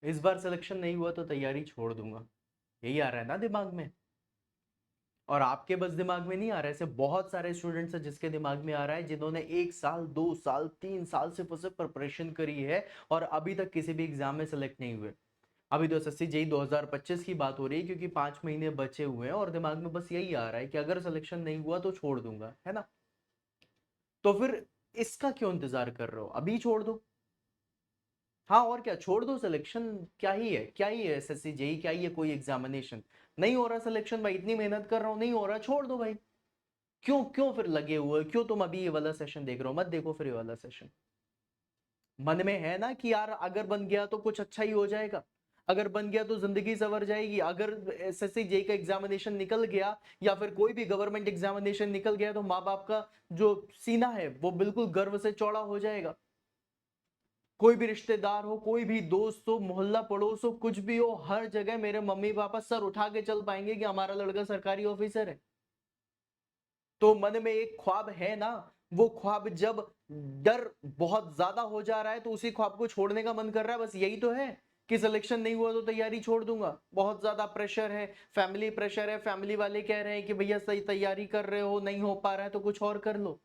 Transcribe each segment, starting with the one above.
इस बार सिलेक्शन नहीं हुआ तो तैयारी छोड़ दूंगा, यही आ रहा है ना दिमाग में। और आपके बस दिमाग में नहीं आ रहा है, ऐसे बहुत सारे स्टूडेंट्स हैं जिसके दिमाग में आ रहा है, जिन्होंने 1 साल 2 साल 3 साल से प्रिपरेशन करी है और अभी तक किसी भी एग्जाम में सेलेक्ट नहीं हुए। अभी तो एसएससी जेई 2025 की बात हो रही है, क्योंकि 5 महीने बचे हुए हैं और दिमाग में बस यही आ रहा है कि अगर सिलेक्शन नहीं हुआ तो छोड़ दूंगा, है ना। तो फिर इसका क्यों इंतजार कर रहे हो, अभी छोड़ दो। हाँ और क्या, छोड़ दो सिलेक्शन। क्या ही है, क्या ही है एसएससी जेई, क्या ही है कोई एग्जामिनेशन। नहीं हो रहा सिलेक्शन भाई, इतनी मेहनत कर रहा हूं नहीं हो रहा, छोड़ दो भाई। क्यों क्यों फिर लगे हुए, क्यों तुम अभी ये वाला सेशन देख रहे हो, मत देखो फिर ये वाला सेशन। मन में है ना कि यार अगर बन गया तो कुछ अच्छा ही हो जाएगा, अगर बन गया तो जिंदगी संवर जाएगी, अगर एसएससी जेई का एग्जामिनेशन निकल गया या फिर कोई भी गवर्नमेंट एग्जामिनेशन निकल गया तो माँ बाप का जो सीना है वो बिल्कुल गर्व से चौड़ा हो जाएगा। कोई भी रिश्तेदार हो, कोई भी दोस्त हो, मोहल्ला पड़ोस हो, कुछ भी हो, हर जगह मेरे मम्मी पापा सर उठा के चल पाएंगे कि हमारा लड़का सरकारी ऑफिसर है। तो मन में एक ख्वाब है ना, वो ख्वाब जब डर बहुत ज्यादा हो जा रहा है तो उसी ख्वाब को छोड़ने का मन कर रहा है, बस यही तो है कि सिलेक्शन नहीं हुआ तो तैयारी छोड़ दूंगा। बहुत ज्यादा प्रेशर है, फैमिली प्रेशर है, फैमिली वाले कह रहे हैं कि भैया सही तैयारी कर रहे हो, नहीं हो पा रहा है तो कुछ और कर लो।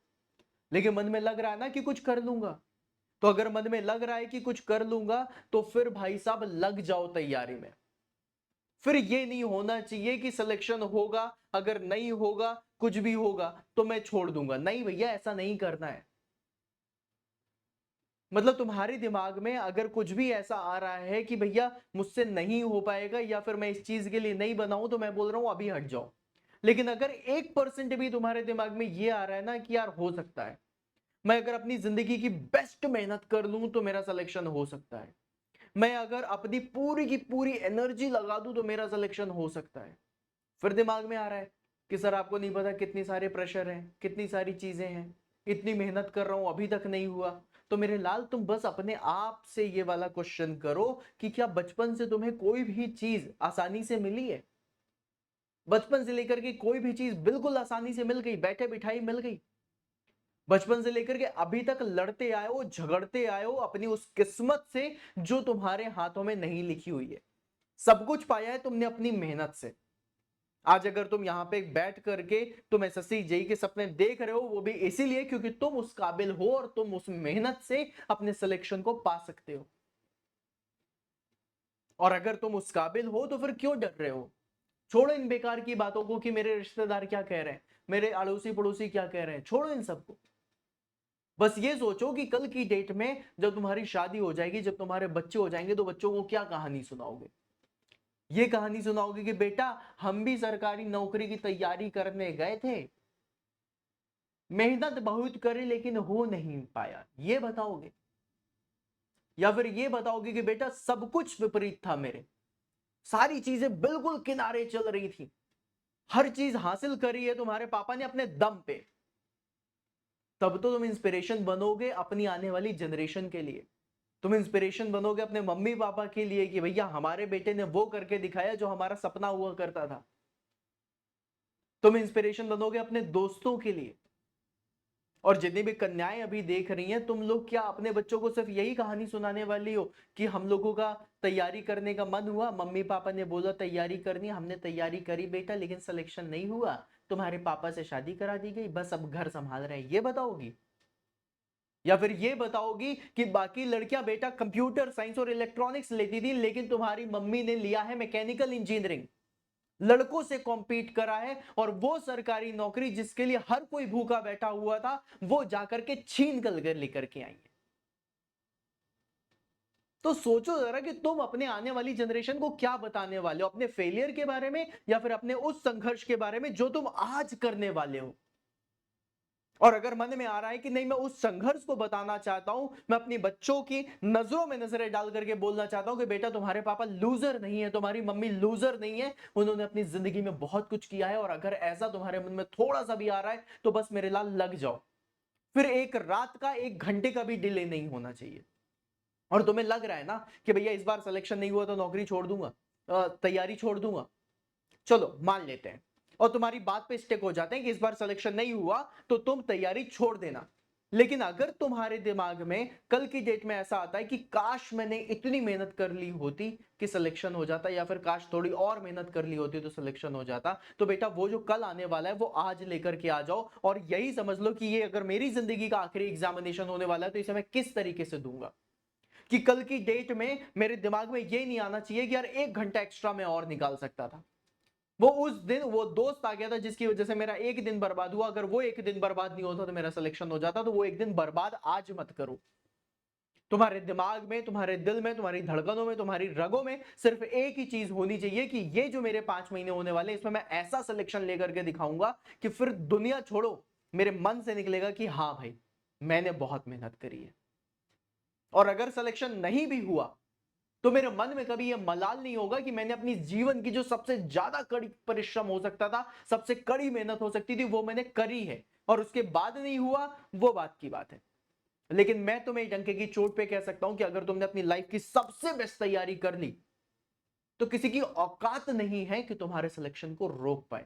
लेकिन मन में लग रहा है ना कि कुछ कर लूंगा। तो अगर मन में लग रहा है कि कुछ कर लूंगा तो फिर भाई साहब लग जाओ तैयारी में। फिर ये नहीं होना चाहिए कि सिलेक्शन होगा, अगर नहीं होगा कुछ भी होगा तो मैं छोड़ दूंगा, नहीं भैया ऐसा नहीं करना है। मतलब तुम्हारे दिमाग में अगर कुछ भी ऐसा आ रहा है कि भैया मुझसे नहीं हो पाएगा या फिर मैं इस चीज के लिए नहीं बनाऊं, तो मैं बोल रहा हूं अभी हट जाओ। लेकिन अगर 1% भी तुम्हारे दिमाग में ये आ रहा है ना कि यार हो सकता है, मैं अगर अपनी जिंदगी की बेस्ट मेहनत कर लूं तो मेरा सिलेक्शन हो सकता है, मैं अगर अपनी पूरी की पूरी एनर्जी लगा दूं तो मेरा सिलेक्शन हो सकता है, फिर दिमाग में आ रहा है कि सर आपको नहीं पता कितनी सारे प्रेशर हैं, कितनी सारी चीजें हैं, इतनी मेहनत कर रहा हूं अभी तक नहीं हुआ। तो मेरे लाल तुम बस अपने आप से ये वाला क्वेश्चन करो कि क्या बचपन से तुम्हें कोई भी चीज आसानी से मिली है। बचपन से लेकर के कोई भी चीज बिल्कुल आसानी से मिल गई, बैठे बिठाई मिल गई। बचपन से लेकर के अभी तक लड़ते आए हो, झगड़ते आए हो अपनी उस किस्मत से जो तुम्हारे हाथों में नहीं लिखी हुई है। सब कुछ पाया है तुमने अपनी मेहनत से। आज अगर तुम यहां पे बैठ करके तुम एसएससी जेई के सपने देख रहे हो, वो भी इसीलिए क्योंकि तुम उस काबिल हो और तुम उस मेहनत से अपने सिलेक्शन को पा सकते हो। और अगर तुम उस काबिल हो तो फिर क्यों डर रहे हो। छोड़ो इन बेकार की बातों को कि मेरे रिश्तेदार क्या कह रहे हैं, मेरे अड़ोसी पड़ोसी क्या कह रहे हैं, छोड़ो इन सबको। बस ये सोचो कि कल की डेट में जब तुम्हारी शादी हो जाएगी, जब तुम्हारे बच्चे हो जाएंगे, तो बच्चों को क्या कहानी सुनाओगे। ये कहानी सुनाओगे कि बेटा हम भी सरकारी नौकरी की तैयारी करने गए थे, मेहनत बहुत करी लेकिन हो नहीं पाया, ये बताओगे। या फिर ये बताओगे कि बेटा सब कुछ विपरीत था मेरे, सारी चीजें बिल्कुल किनारे चल रही थी, हर चीज हासिल करी है तुम्हारे पापा ने अपने दम पे। तब तो तुम इंस्पिरेशन बनोगे अपनी आने वाली जनरेशन के लिए। तुम इंस्पिरेशन बनोगे अपने मम्मी पापा के लिए कि भैया हमारे बेटे ने वो करके दिखाया जो हमारा सपना हुआ करता था। तुम इंस्पिरेशन बनोगे अपने दोस्तों के लिए। और जितनी भी कन्याएं अभी देख रही हैं, तुम लोग क्या अपने बच्चों को सिर्फ यही कहानी सुनाने वाली हो कि हम लोगों का तैयारी करने का मन हुआ, मम्मी पापा ने बोला तैयारी करनी, हमने तैयारी करी बेटा लेकिन सिलेक्शन नहीं हुआ, तुम्हारे पापा से शादी करा दी गई, बस अब घर संभाल रहे हैं, ये बताओगी। या फिर ये बताओगी कि बाकी लड़कियां बेटा कंप्यूटर साइंस और इलेक्ट्रॉनिक्स लेती थी लेकिन तुम्हारी मम्मी ने लिया है मैकेनिकल इंजीनियरिंग, लड़कों से कॉम्पीट करा है और वो सरकारी नौकरी जिसके लिए हर कोई भूखा बैठा हुआ था वो जाकर के छीन कर लेकर के आई है। तो सोचो जरा कि तुम अपने आने वाली जनरेशन को क्या बताने वाले हो, अपने फेलियर के बारे में या फिर अपने उस संघर्ष के बारे में जो तुम आज करने वाले हो। और अगर मन में आ रहा है कि नहीं मैं उस संघर्ष को बताना चाहता हूं, मैं अपनी बच्चों की नजरों में नजरें डाल करके बोलना चाहता हूं कि बेटा तुम्हारे पापा लूजर नहीं है, तुम्हारी मम्मी लूजर नहीं है, उन्होंने अपनी जिंदगी में बहुत कुछ किया है। और अगर ऐसा तुम्हारे मन में थोड़ा सा भी आ रहा है तो बस मेरे लाल लग जाओ, फिर एक रात का 1 घंटे का भी डिले नहीं होना चाहिए। और तुम्हें लग रहा है ना कि भैया इस बार सिलेक्शन नहीं हुआ तो नौकरी छोड़ दूंगा, तैयारी छोड़ दूंगा, चलो मान लेते हैं और तुम्हारी बात पे स्टिक हो जाते हैं कि इस बार सिलेक्शन नहीं हुआ तो तुम तैयारी छोड़ देना। लेकिन अगर तुम्हारे दिमाग में कल की डेट में ऐसा आता है कि काश मैंने इतनी मेहनत कर ली होती कि सिलेक्शन हो जाता, या फिर काश थोड़ी और मेहनत कर ली होती तो सिलेक्शन हो जाता, तो बेटा वो जो कल आने वाला है वो आज लेकर के आ जाओ, और यही समझ लो कि ये अगर मेरी जिंदगी का आखिरी एग्जामिनेशन होने वाला है तो इसे मैं किस तरीके से दूंगा। कि कल की डेट में मेरे दिमाग में ये नहीं आना चाहिए कि यार 1 घंटा एक्स्ट्रा मैं और निकाल सकता था। वो उस दिन वो दोस्त आ गया था जिसकी वजह से मेरा एक दिन बर्बाद हुआ, अगर वो एक दिन बर्बाद नहीं होता तो मेरा सिलेक्शन हो जाता, तो वो एक दिन बर्बाद आज मत करो। तुम्हारे दिमाग में, तुम्हारे दिल में, तुम्हारी धड़कनों में, तुम्हारी रगों में सिर्फ एक ही चीज होनी चाहिए कि ये जो मेरे 5 महीने होने वाले इसमें मैं ऐसा सिलेक्शन लेकर के दिखाऊंगा कि फिर दुनिया छोड़ो, मेरे मन से निकलेगा कि हाँ भाई मैंने बहुत मेहनत करी है। और अगर सिलेक्शन नहीं भी हुआ तो मेरे मन में कभी यह मलाल नहीं होगा कि मैंने अपनी जीवन की जो सबसे ज्यादा कड़ी परिश्रम हो सकता था, सबसे कड़ी मेहनत हो सकती थी, वो मैंने करी है, और उसके बाद नहीं हुआ वो बात की बात है। लेकिन मैं तुम्हें डंके की चोट पे कह सकता हूं कि अगर तुमने अपनी लाइफ की सबसे बेस्ट तैयारी कर ली तो किसी की औकात नहीं है कि तुम्हारे सिलेक्शन को रोक पाए,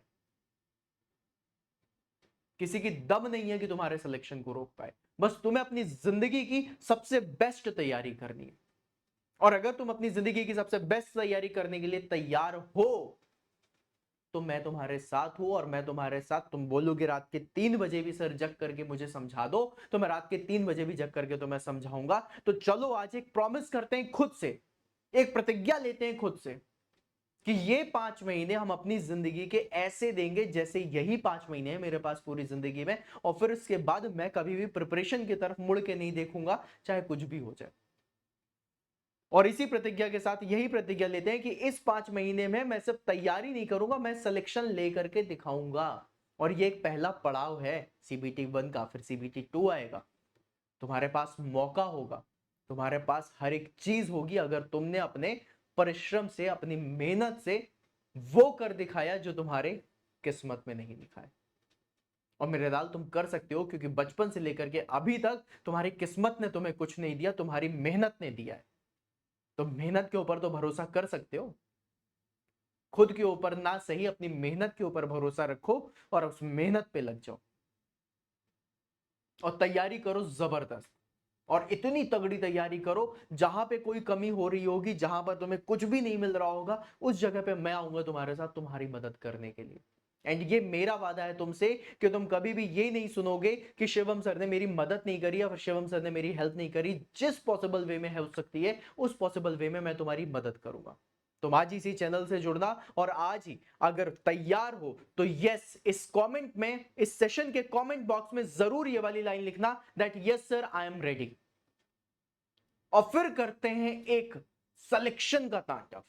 किसी की दम नहीं है कि तुम्हारे सिलेक्शन को रोक पाए। बस तुम्हें अपनी जिंदगी की सबसे बेस्ट तैयारी करनी है, और अगर तुम अपनी जिंदगी की सबसे बेस्ट तैयारी करने के लिए तैयार हो तो मैं तुम्हारे साथ हूं, और मैं तुम्हारे साथ, तुम बोलोगे रात के 3 बजे भी सर जग करके मुझे समझा दो, तो मैं रात के 3 बजे भी जग करके तुम्हें समझाऊंगा। तो चलो आज एक प्रॉमिस करते हैं खुद से, एक प्रतिज्ञा लेते हैं खुद से कि ये 5 महीने हम अपनी जिंदगी के ऐसे देंगे जैसे यही 5 महीने हैं मेरे पास पूरी जिंदगी में, और फिर इसके बाद मैं कभी भी प्रिपरेशन की तरफ मुड़ के नहीं देखूंगा, चाहे कुछ भी हो जाए। और इसी प्रतिज्ञा के साथ यही प्रतिज्ञा लेते हैं कि इस 5 महीने में मैं सिर्फ तैयारी नहीं करूंगा, मैं सिलेक्शन लेकर के दिखाऊंगा। और ये एक पहला पड़ाव है सीबीटी 1 का, फिर सीबीटी 2 आएगा। तुम्हारे पास मौका होगा, तुम्हारे पास हर एक चीज होगी अगर तुमने अपने परिश्रम से, अपनी मेहनत से वो कर दिखाया जो तुम्हारे किस्मत में नहीं लिखा है। और मेरे लाल तुम कर सकते हो, क्योंकि बचपन से लेकर के अभी तक तुम्हारी किस्मत ने तुम्हें कुछ नहीं दिया, तुम्हारी मेहनत ने दिया है। तो मेहनत के ऊपर तो भरोसा कर सकते हो, खुद के ऊपर ना सही अपनी मेहनत के ऊपर भरोसा रखो और उस मेहनत पे लग जाओ और तैयारी करो जबरदस्त। और इतनी तगड़ी तैयारी करो जहां पे कोई कमी हो रही होगी, जहां पर तुम्हें कुछ भी नहीं मिल रहा होगा, उस जगह पे मैं आऊंगा तुम्हारे साथ तुम्हारी मदद करने के लिए। एंड ये मेरा वादा है तुमसे कि तुम कभी भी ये नहीं सुनोगे कि शिवम सर ने मेरी मदद नहीं करी या फिर शिवम सर ने मेरी हेल्प नहीं करी। जिस पॉसिबल वे में हो सकती है उस पॉसिबल वे में मैं तुम्हारी मदद करूंगा। तुम आज इसी चैनल से जुड़ना, और आज ही अगर तैयार हो तो यस इस कमेंट में, इस सेशन के कमेंट बॉक्स में जरूर ये वाली लाइन लिखना that yes sir I am ready. और फिर करते हैं एक सिलेक्शन का तांडव,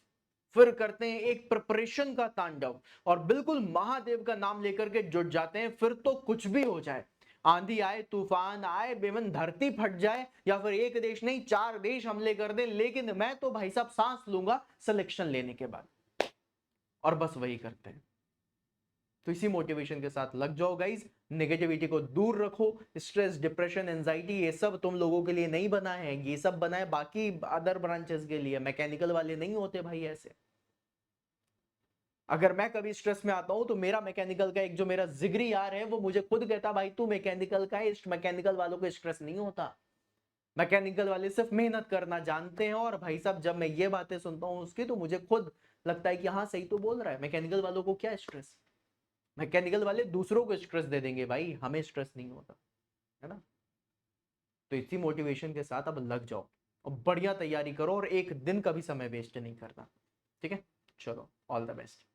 फिर करते हैं एक प्रिपरेशन का तांडव, और बिल्कुल महादेव का नाम लेकर के जुट जाते हैं। फिर तो कुछ भी हो जाए, आंधी आए, तूफान आए, बेमन धरती फट जाए, या फिर एक देश नहीं 4 देश हमले कर दे, लेकिन मैं तो भाई साहब सांस लूंगा सिलेक्शन लेने के बाद। और बस वही करते हैं। तो इसी मोटिवेशन के साथ लग जाओ गाइज, नेगेटिविटी को दूर रखो। स्ट्रेस, डिप्रेशन, एंजाइटी ये सब तुम लोगों के लिए नहीं बना है, ये सब बना है बाकी अदर ब्रांचेस के लिए। मैकेनिकल वाले नहीं होते भाई ऐसे। अगर मैं कभी स्ट्रेस में आता हूं तो मेरा मैकेनिकल का एक जो मेरा जिगरी यार है वो मुझे खुद कहता भाई तू मैकेनिकल का है, मैकेनिकल वालों को स्ट्रेस नहीं होता। मैकेनिकल वाले सिर्फ मेहनत करना जानते हैं। और भाई साहब जब मैं ये बातें सुनता हूं उसकी तो मुझे खुद लगता है कि हाँ सही तो बोल रहा है, मैकेनिकल वालों को क्या स्ट्रेस। मैकेनिकल वाले दूसरों को स्ट्रेस दे देंगे भाई, हमें स्ट्रेस नहीं होता है ना। तो इसी मोटिवेशन के साथ अब लग जाओ और बढ़िया तैयारी करो, और एक दिन का भी समय वेस्ट नहीं करना। ठीक है, चलो ऑल द बेस्ट।